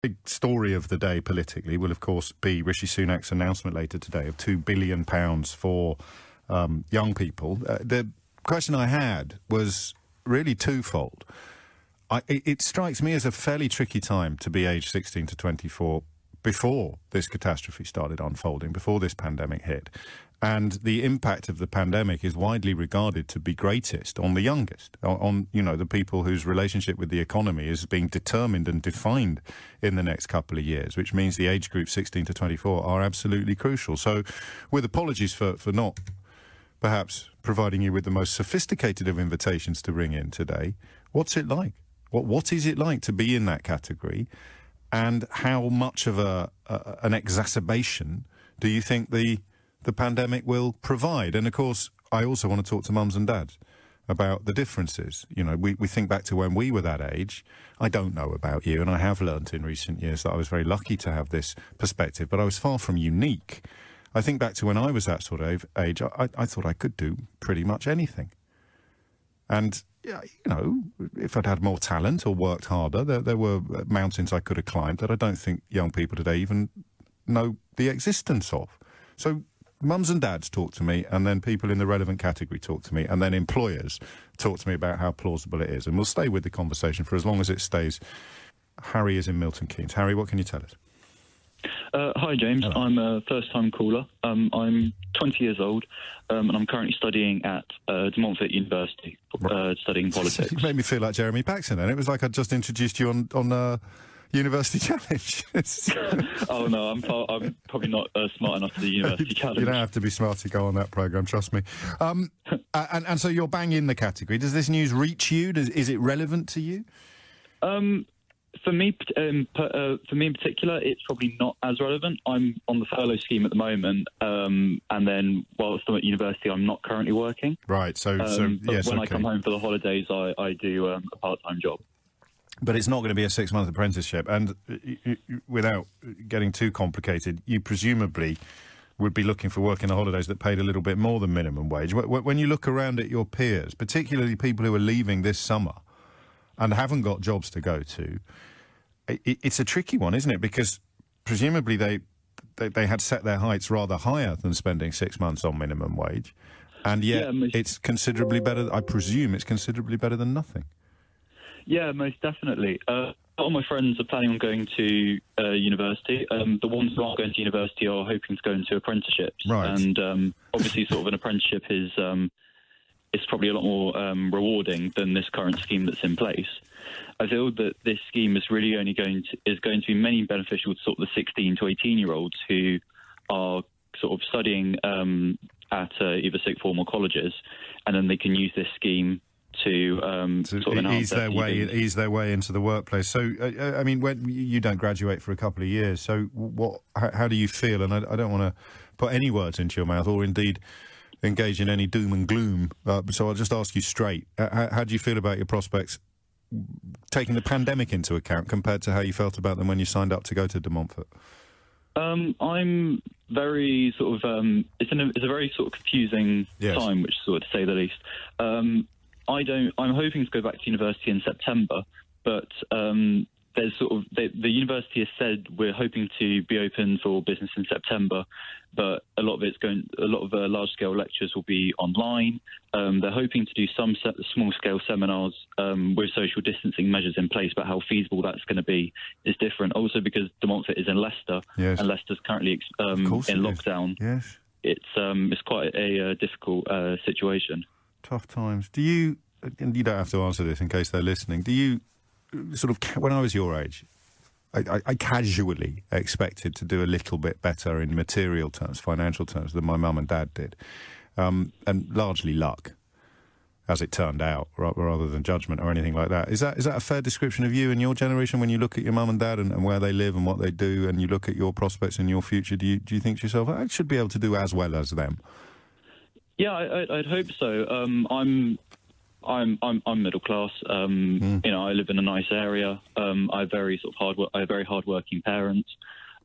big story of the day politically will, of course, be Rishi Sunak's announcement later today of £2 billion for young people. The question I had was really twofold. It strikes me as a fairly tricky time to be aged 16 to 24 before this catastrophe started unfolding, before this pandemic hit. And the impact of the pandemic is widely regarded to be greatest on the youngest, on the people whose relationship with the economy is being determined and defined in the next couple of years, which means the age group 16 to 24 are absolutely crucial. So with apologies for not perhaps providing you with the most sophisticated of invitations to ring in today, what's it like? What is it like to be in that category? And how much of an exacerbation do you think the pandemic will provide? And of course, I also want to talk to mums and dads about the differences. You know, we think back to when we were that age. I don't know about you, and I have learnt in recent years that I was very lucky to have this perspective, but I was far from unique. I think back to when I was that sort of age, I thought I could do pretty much anything. And, if I'd had more talent or worked harder, there were mountains I could have climbed that I don't think young people today even know the existence of. So mums and dads talk to me, and then people in the relevant category talk to me, and then employers talk to me about how plausible it is. And we'll stay with the conversation for as long as it stays. Harry is in Milton Keynes. Harry, what can you tell us? Hi, James. Hello. I'm a first-time caller. I'm 20 years old, and I'm currently studying at De Montfort University, studying politics. You made me feel like Jeremy Paxton, then. It was like I'd just introduced you on University Challenge. Oh, no, I'm probably not smart enough for the University Challenge. You don't have to be smart to go on that programme, trust me. And so you're bang in the category. Does this news reach you? Is it relevant to you? For me in particular, it's probably not as relevant. I'm on the furlough scheme at the moment, and then whilst I'm at university, I'm not currently working. Right. So yes, when I come home for the holidays, I do a part-time job. But it's not going to be a 6-month apprenticeship, and without getting too complicated, you presumably would be looking for work in the holidays that paid a little bit more than minimum wage. When you look around at your peers, particularly people who are leaving this summer and haven't got jobs to go to, it's a tricky one, isn't it? Because presumably they had set their heights rather higher than spending 6 months on minimum wage, and yet it's considerably better. I presume it's considerably better than nothing. Yeah, most definitely. A lot of my friends are planning on going to university. The ones who aren't going to university are hoping to go into apprenticeships. Right. And obviously sort of an apprenticeship is probably a lot more rewarding than this current scheme that's in place. I feel that this scheme is really only going to be mainly beneficial to sort of the 16 to 18-year-olds who are sort of studying at either sixth form or colleges, and then they can use this scheme to sort of ease their way into the workplace. So, I mean, when you don't graduate for a couple of years, so how do you feel? And I don't want to put any words into your mouth, or indeed engage in any doom and gloom. So I'll just ask you straight: how do you feel about your prospects, taking the pandemic into account, compared to how you felt about them when you signed up to go to De Montfort? I'm very sort of it's a very sort of confusing time, which sort of to say the least. I'm hoping to go back to university in September, but there's sort of the university has said we're hoping to be open for business in September, but a lot of large-scale lectures will be online. They're hoping to do some small-scale seminars with social distancing measures in place, but how feasible that's going to be is different. Also, because De Montfort is in Leicester, and Leicester's currently in lockdown. Yes, it's quite a difficult situation. Tough times. Do you, and you don't have to answer this in case they're listening, do you sort of, when I was your age, I casually expected to do a little bit better in material terms, financial terms, than my mum and dad did. And largely luck, as it turned out, rather than judgment or anything like that. Is that a fair description of you and your generation when you look at your mum and dad and where they live and what they do, and you look at your prospects and your future? Do you think to yourself, I should be able to do as well as them? Yeah, I'd hope so. I'm middle class. You know, I live in a nice area. I have very hardworking parents.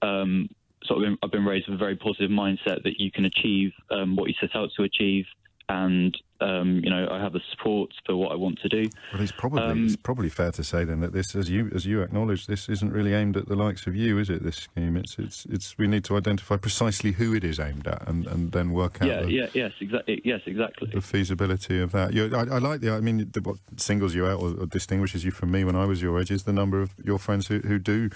I've been raised with a very positive mindset that you can achieve what you set out to achieve, and I have the support for what I want to do. Well, it's probably fair to say then that this, as you acknowledge, this isn't really aimed at the likes of you, is it? This scheme, it's we need to identify precisely who it is aimed at, and then work out. Yes, exactly. The feasibility of that. I like what singles you out or distinguishes you from me when I was your age is the number of your friends who do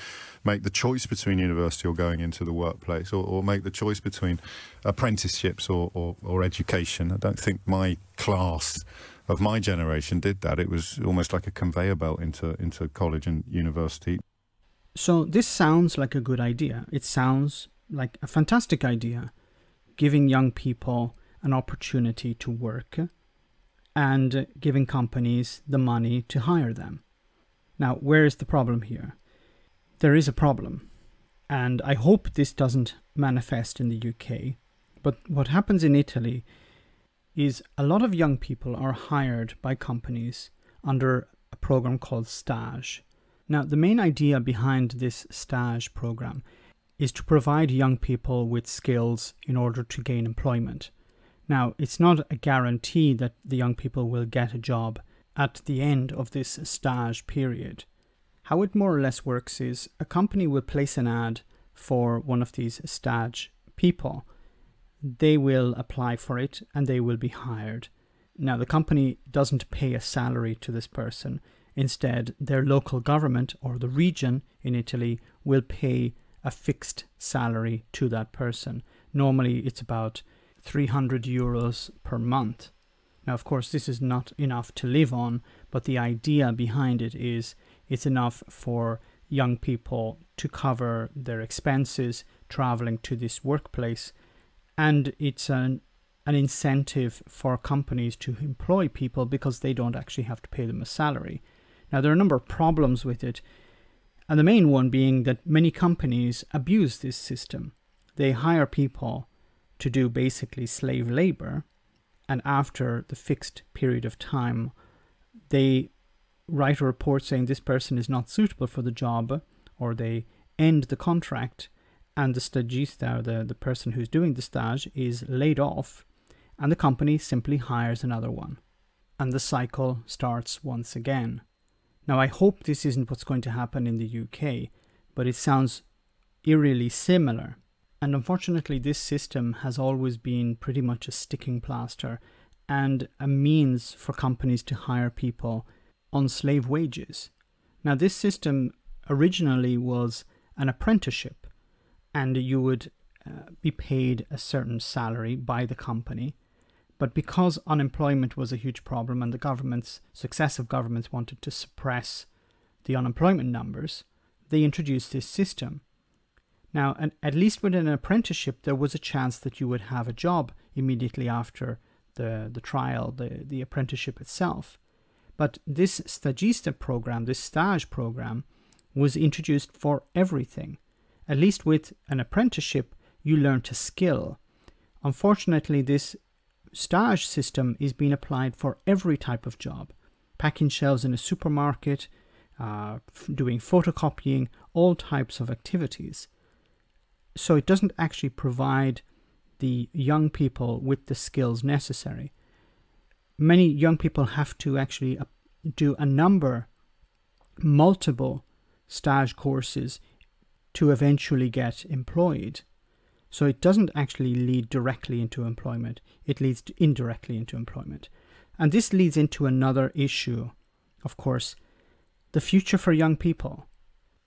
make the choice between university or going into the workplace, or make the choice between apprenticeships or education. I don't think my class of my generation did that. It was almost like a conveyor belt into college and university. So this sounds like a good idea. It sounds like a fantastic idea, giving young people an opportunity to work and giving companies the money to hire them. Now, where is the problem here? There is a problem, and I hope this doesn't manifest in the UK. But what happens in Italy is a lot of young people are hired by companies under a program called stage. Now, the main idea behind this stage program is to provide young people with skills in order to gain employment. Now, it's not a guarantee that the young people will get a job at the end of this stage period. How it more or less works is a company will place an ad for one of these stage people. They will apply for it and they will be hired. Now, the company doesn't pay a salary to this person. Instead, their local government or the region in Italy will pay a fixed salary to that person. Normally, it's about 300 euros per month. Now, of course, this is not enough to live on, but the idea behind it is it's enough for young people to cover their expenses traveling to this workplace. And it's an incentive for companies to employ people because they don't actually have to pay them a salary. Now, there are a number of problems with it, and the main one being that many companies abuse this system. They hire people to do basically slave labor, and after the fixed period of time, they write a report saying this person is not suitable for the job, or they end the contract, and the stagista, the person who's doing the stage, is laid off, and the company simply hires another one. And the cycle starts once again. Now, I hope this isn't what's going to happen in the UK, but it sounds eerily similar. And unfortunately, this system has always been pretty much a sticking plaster and a means for companies to hire people on slave wages. Now, this system originally was an apprenticeship, and you would be paid a certain salary by the company. But because unemployment was a huge problem and the successive governments wanted to suppress the unemployment numbers, they introduced this system. Now, at least with an apprenticeship, there was a chance that you would have a job immediately after the trial, the apprenticeship itself. But this stagista program, this stage program, was introduced for everything. At least with an apprenticeship, you learned a skill. Unfortunately, this stage system is being applied for every type of job. Packing shelves in a supermarket, doing photocopying, all types of activities. So it doesn't actually provide the young people with the skills necessary. Many young people have to actually do multiple stage courses to eventually get employed. So it doesn't actually lead directly into employment. It leads indirectly into employment. And this leads into another issue, of course, the future for young people.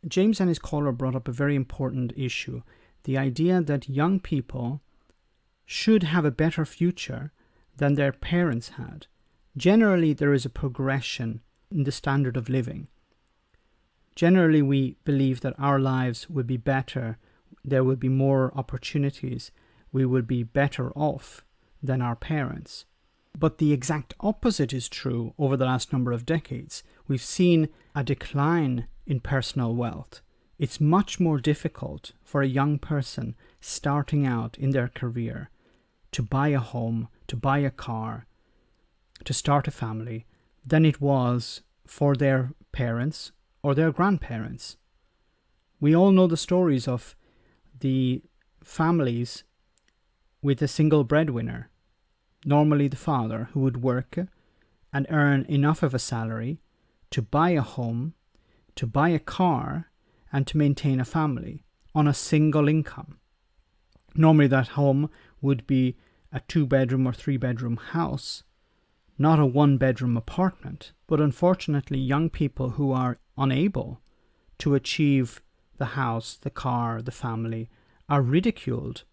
James and his caller brought up a very important issue, the idea that young people should have a better future than their parents had. Generally, there is a progression in the standard of living. Generally, we believe that our lives will be better, there will be more opportunities, we will be better off than our parents. But the exact opposite is true over the last number of decades. We've seen a decline in personal wealth. It's much more difficult for a young person starting out in their career to buy a home, to buy a car, to start a family, than it was for their parents or their grandparents. We all know the stories of the families with a single breadwinner. normally the father, who would work and earn enough of a salary to buy a home, to buy a car, and to maintain a family on a single income. Normally that home would be a 2-bedroom or 3-bedroom house, not a 1-bedroom apartment. But unfortunately, young people who are unable to achieve the house, the car, the family, are ridiculed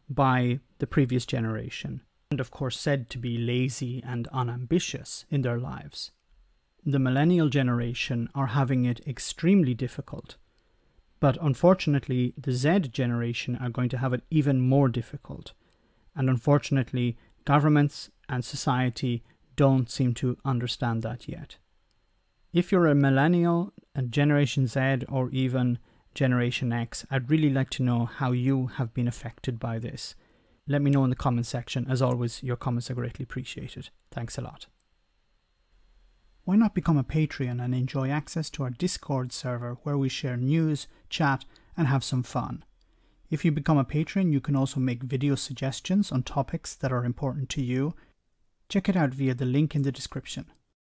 by the previous generation, and of course said to be lazy and unambitious in their lives. The millennial generation are having it extremely difficult, but unfortunately the Z generation are going to have it even more difficult, and unfortunately governments and society don't seem to understand that yet. If you're a millennial, a Generation Z, or even Generation X, I'd really like to know how you have been affected by this. Let me know in the comment section. As always, your comments are greatly appreciated. Thanks a lot. Why not become a Patreon and enjoy access to our Discord server where we share news, chat, and have some fun? If you become a patron, you can also make video suggestions on topics that are important to you. Check it out via the link in the description.